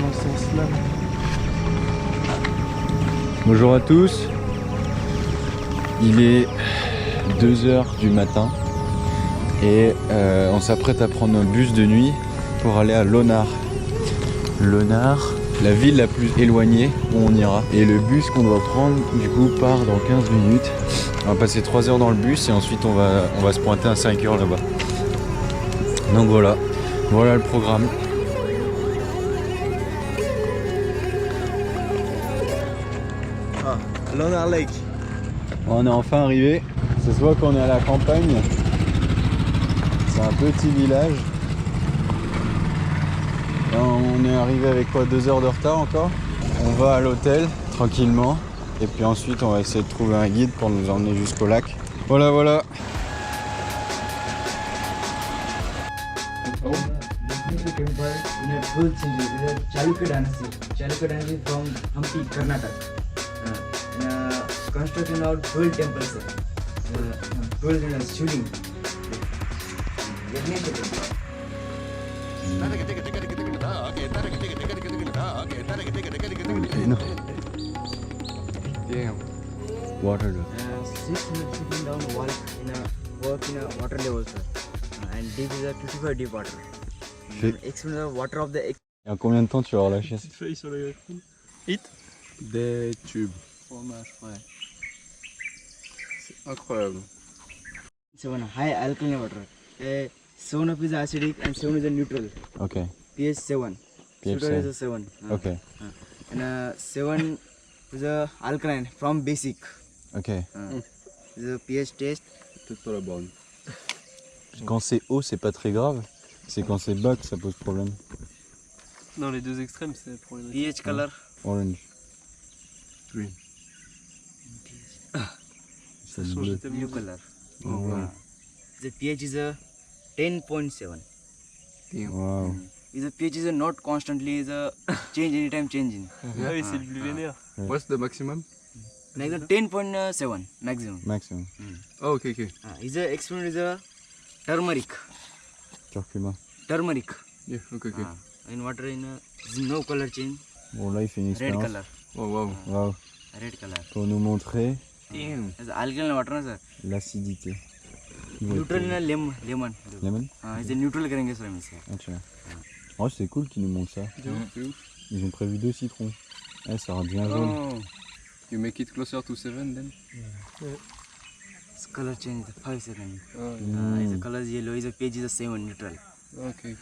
dans ce sens-là. Bonjour à tous. Il est 2h du matin et on s'apprête à prendre un bus de nuit pour aller à Lonar. Lonar, la ville la plus éloignée où on ira. Et le bus qu'on doit prendre du coup part dans 15 minutes. On va passer 3 heures dans le bus et ensuite on va se pointer à 5 heures là-bas. Donc voilà le programme. Lonar Lake. On est enfin arrivé. Ça se voit qu'on est à la campagne. C'est un petit village. Et on est arrivé avec quoi, 2 heures de retard encore. On va à l'hôtel tranquillement. Et puis ensuite on va essayer de trouver un guide pour nous emmener jusqu'au lac. Voilà. Temple in a 12th century. It is a Chalukya dynasty. Chalukya dynasty from Hampi, Karnataka. Construction of 12 temples. 12 shooting. Yagnesha temple. Damn. Water. 600 feet down work in a water level, sir. And deep is a 55 deep water. Experience of water of the. Et en combien de temps tu vas relâcher ça? Petite feuille sur le hit. Des tubes. Fromage, ouais. C'est incroyable. 7 high alkaline water. 7 of is acidic and 7 is a neutral. Ok. pH 7. pH Sugar is a 7. Ok. And 7 is a alkaline from basic. Ok. Is a pH test. Peut-être pas la bonne. Quand c'est haut c'est pas très grave. C'est quand c'est bas que ça pose problème. Dans les deux extrêmes, c'est problématique. pH color. Orange. Green. C'est change bleu. tellement. Blue color. Oh, wow. The pH is a 10.7. Wow. Is a pH is a not constantly is a change anytime changing. Ah oui, c'est le plus vénère. What's the maximum? Like the 10.7 maximum. Maximum. Oh, ok. Is a experiment is a turmeric. Curcuma. Turmeric. Yeah, ok. In water in no color change. Bon là il fait une Red expérience. color. Oh, wow. Wow. Red color. Pour nous montrer Damn. Is alkaline water sir. l'acidité. Neutral in a lemon. Lemon. Is a neutral करेंगे सर हम इसे. Ah tiens. Oh c'est cool qu'ils nous montrent ça. De ouf. Ils ont prévu 2 citrons. Eh, ça rend bien jaune. Oh. You make it closer to 7 then? Color change is 5 seconds. Oh, Is a color is yellow. Is a pH is a 7 neutral. ok.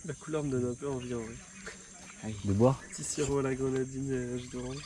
La couleur me donne un peu envie en vrai. De boire. Petit sirop à la grenadine et jus d'orange.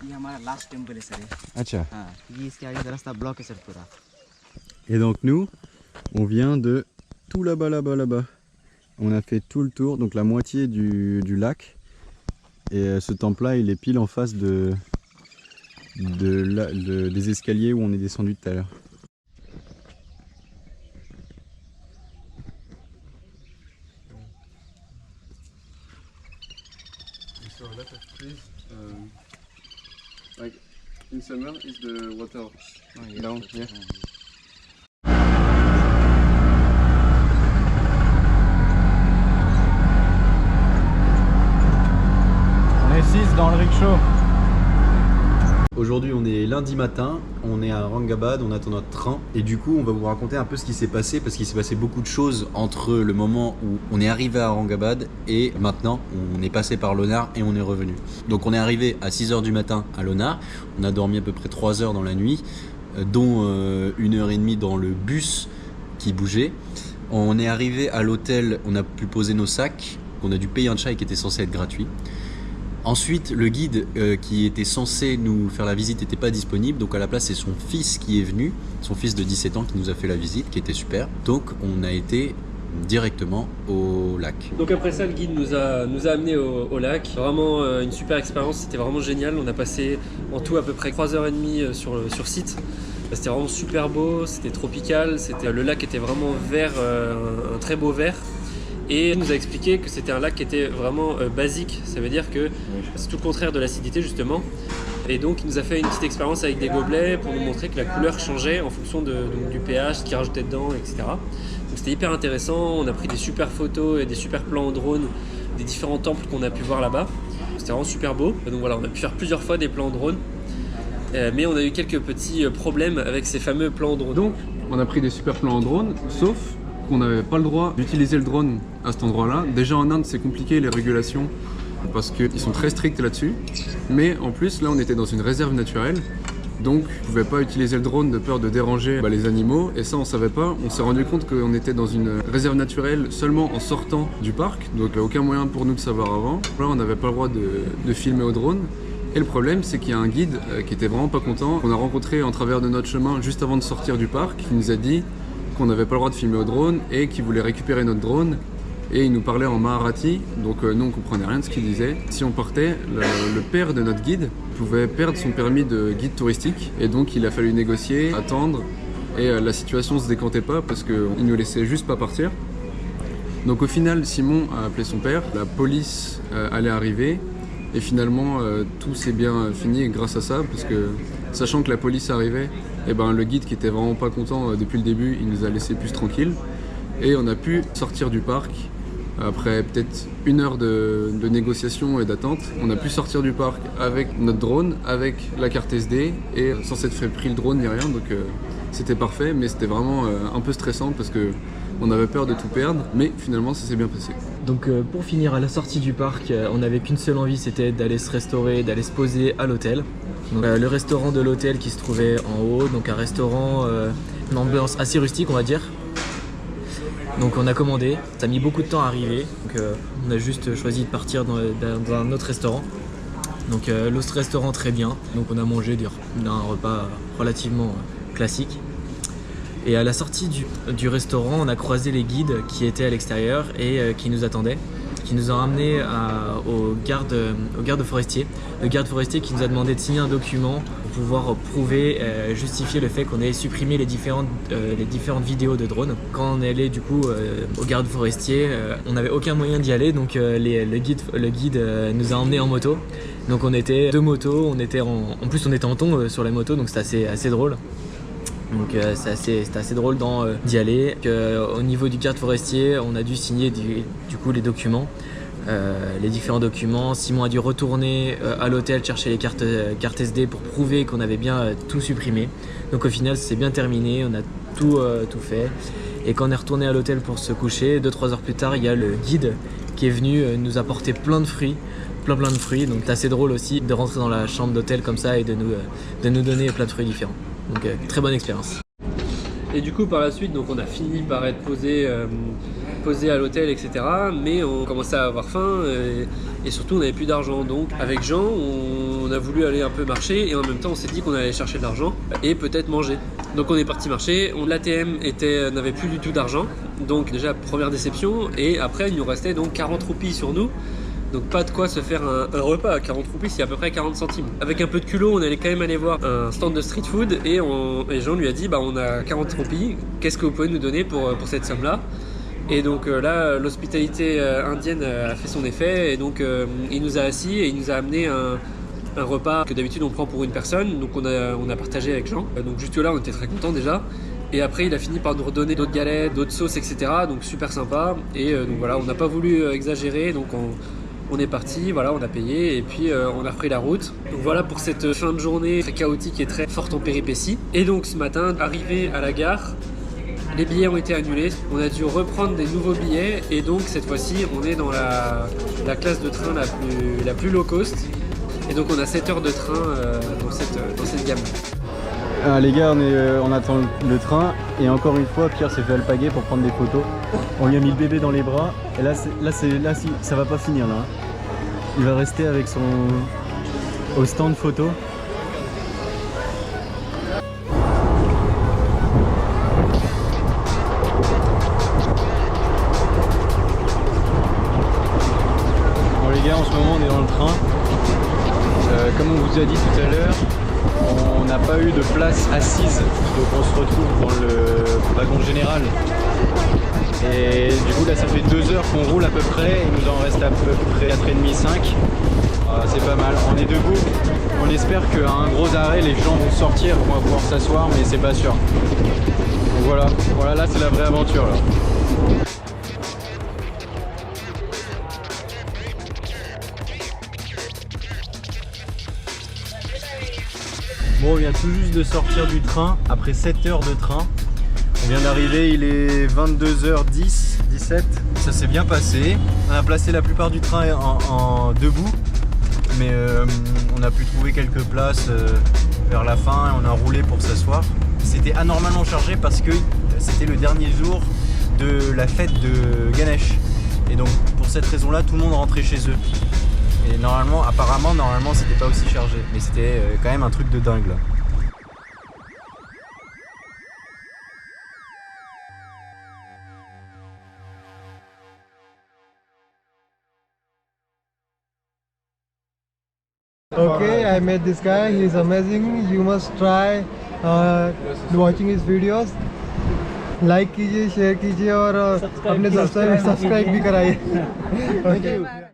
ये हमारा last temple है sir. Ah tiens. हाँ ये इसके आगे का रास्ता ब्लॉक है सर पूरा. Et donc nous, on vient de tout là-bas. On a fait tout le tour, donc la moitié du lac. Et ce temple-là, il est pile en face des escaliers où on est descendu tout à l'heure. So a lot of trees. Like in summer, is the water down here? On est 6 dans le rickshaw. Aujourd'hui on est lundi matin, on est à Aurangabad, on attend notre train et du coup on va vous raconter un peu ce qui s'est passé parce qu'il s'est passé beaucoup de choses entre le moment où on est arrivé à Aurangabad et maintenant on est passé par Lonar et on est revenu. Donc on est arrivé à 6h du matin à Lonar, on a dormi à peu près 3 heures dans la nuit, dont 1h30 dans le bus qui bougeait. On est arrivé à l'hôtel, on a pu poser nos sacs, on a dû payer un chai qui était censé être gratuit. Ensuite, le guide qui était censé nous faire la visite n'était pas disponible, donc à la place c'est son fils qui est venu, son fils de 17 ans qui nous a fait la visite, qui était super. Donc on a été directement au lac. Donc après ça, le guide nous a amenés au lac. Vraiment une super expérience, c'était vraiment génial. On a passé en tout à peu près 3h30 sur site. C'était vraiment super beau, c'était tropical, le lac était vraiment vert, un très beau vert. Et il nous a expliqué que c'était un lac qui était vraiment basique, ça veut dire que c'est tout le contraire de l'acidité justement. Et donc il nous a fait une petite expérience avec des gobelets pour nous montrer que la couleur changeait en fonction du pH, ce qu'il rajoutait dedans, etc. Donc c'était hyper intéressant, on a pris des super photos et des super plans en drone des différents temples qu'on a pu voir là-bas. C'était vraiment super beau. Donc voilà, on a pu faire plusieurs fois des plans en drone. Mais on a eu quelques petits problèmes avec ces fameux plans en drone. Donc, on a pris des super plans en drone, sauf qu'on n'avait pas le droit d'utiliser le drone à cet endroit-là. Déjà en Inde, c'est compliqué les régulations parce qu'ils sont très stricts là-dessus. Mais en plus, là, on était dans une réserve naturelle. Donc, on ne pouvait pas utiliser le drone de peur de déranger les animaux. Et ça, on ne savait pas. On s'est rendu compte qu'on était dans une réserve naturelle seulement en sortant du parc. Donc, aucun moyen pour nous de savoir avant. Là, on n'avait pas le droit de filmer au drone. Et le problème, c'est qu'il y a un guide qui était vraiment pas content, qu'on a rencontré en travers de notre chemin juste avant de sortir du parc, qui nous a dit qu'on n'avait pas le droit de filmer au drone et qu'il voulait récupérer notre drone. Et il nous parlait en Maharati, donc nous on comprenait rien de ce qu'il disait. Si on partait, le père de notre guide pouvait perdre son permis de guide touristique. Et donc il a fallu négocier, attendre. Et la situation se décantait pas parce qu'il nous laissait juste pas partir. Donc au final, Simon a appelé son père, la police allait arriver. Et finalement, tout s'est bien fini grâce à ça, parce que sachant que la police arrivait, et le guide qui était vraiment pas content depuis le début, il nous a laissé plus tranquille. Et on a pu sortir du parc après peut-être 1 heure de négociation et d'attente. On a pu sortir du parc avec notre drone, avec la carte SD et sans s'être fait pris le drone ni rien. Donc c'était parfait, mais c'était vraiment un peu stressant parce que on avait peur de tout perdre, mais finalement ça s'est bien passé. Donc pour finir, à la sortie du parc, on n'avait qu'une seule envie, c'était d'aller se restaurer, d'aller se poser à l'hôtel. Donc le restaurant de l'hôtel qui se trouvait en haut, donc un restaurant, une ambiance assez rustique on va dire. Donc on a commandé, ça a mis beaucoup de temps à arriver, donc on a juste choisi de partir dans un autre restaurant. Donc l'autre restaurant très bien, donc on a mangé d'un repas relativement classique. Et à la sortie du restaurant, on a croisé les guides qui étaient à l'extérieur et qui nous attendaient, qui nous ont ramenés au garde forestier. Le garde forestier qui nous a demandé de signer un document pour pouvoir prouver, justifier le fait qu'on ait supprimé les différentes vidéos de drone. Quand on est allé du coup au garde forestier, on n'avait aucun moyen d'y aller, donc le guide nous a emmenés en moto. Donc on était 2 motos, en plus on était en tongs sur les motos, donc c'était assez drôle. Donc c'était assez drôle d'y aller. Au niveau du garde forestier, on a dû signer du coup les documents, les différents documents. Simon a dû retourner à l'hôtel chercher les cartes SD pour prouver qu'on avait bien tout supprimé. Donc au final c'est bien terminé, on a tout fait. Et quand on est retourné à l'hôtel pour se coucher, 2-3 heures plus tard, il y a le guide qui est venu nous apporter plein de fruits. Plein de fruits, donc c'est assez drôle aussi de rentrer dans la chambre d'hôtel comme ça et de nous donner plein de fruits différents. Donc très bonne expérience. Et du coup par la suite, donc on a fini par être posé à l'hôtel, etc. Mais on commençait à avoir faim et surtout on n'avait plus d'argent. Donc avec Jean, on a voulu aller un peu marcher et en même temps on s'est dit qu'on allait chercher de l'argent et peut-être manger. Donc on est parti marcher, l'ATM n'avait plus du tout d'argent. Donc déjà première déception et après il nous restait donc 40 roupies sur nous. Donc pas de quoi se faire un repas à 40 roupies, c'est à peu près 40 centimes. Avec un peu de culot, on allait quand même aller voir un stand de street food et Jean lui a dit on a 40 roupies, qu'est-ce que vous pouvez nous donner pour cette somme-là? Et donc là, l'hospitalité indienne a fait son effet et donc il nous a assis et il nous a amené un repas que d'habitude on prend pour une personne, donc on a partagé avec Jean. Donc juste là, on était très contents déjà. Et après il a fini par nous redonner d'autres galettes, d'autres sauces, etc. Donc super sympa. Et donc voilà, on n'a pas voulu exagérer, donc on est parti, voilà, on a payé et puis on a repris la route. Donc voilà pour cette fin de journée très chaotique et très forte en péripéties. Et donc ce matin, arrivé à la gare, les billets ont été annulés. On a dû reprendre des nouveaux billets et donc cette fois-ci, on est dans la classe de train la plus low cost. Et donc on a 7 heures de train dans cette gamme. Ah, les gars, on attend le train et encore une fois, Pierre s'est fait alpaguer pour prendre des photos. On lui a mis le bébé dans les bras et là ça va pas finir là. Il va rester avec son au stand photo. Bon les gars, en ce moment on est dans le train. Comme on vous a dit tout à l'heure, on n'a pas eu de place assise, donc on se retrouve dans le wagon général. Et du coup là ça fait 2 heures qu'on roule à peu près, il nous en reste à peu près 4,5, 5. C'est pas mal, on est debout, on espère qu'à un gros arrêt les gens vont sortir, on va pouvoir s'asseoir, mais c'est pas sûr. Donc voilà, là c'est la vraie aventure là. Bon, on vient tout juste de sortir du train après 7 heures de train. On vient d'arriver, il est 22h10, 17. Ça s'est bien passé. On a placé la plupart du train en debout, mais on a pu trouver quelques places vers la fin et on a roulé pour s'asseoir. C'était anormalement chargé parce que c'était le dernier jour de la fête de Ganesh. Et donc pour cette raison-là, tout le monde rentrait chez eux. Et apparemment, c'était pas aussi chargé, mais c'était quand même un truc de dingue là. Okay, I met this guy. He is amazing. You must try watching his videos. Like कीजिए, share कीजिए और अपने दोस्तों को सब्सक्राइब भी कराइए.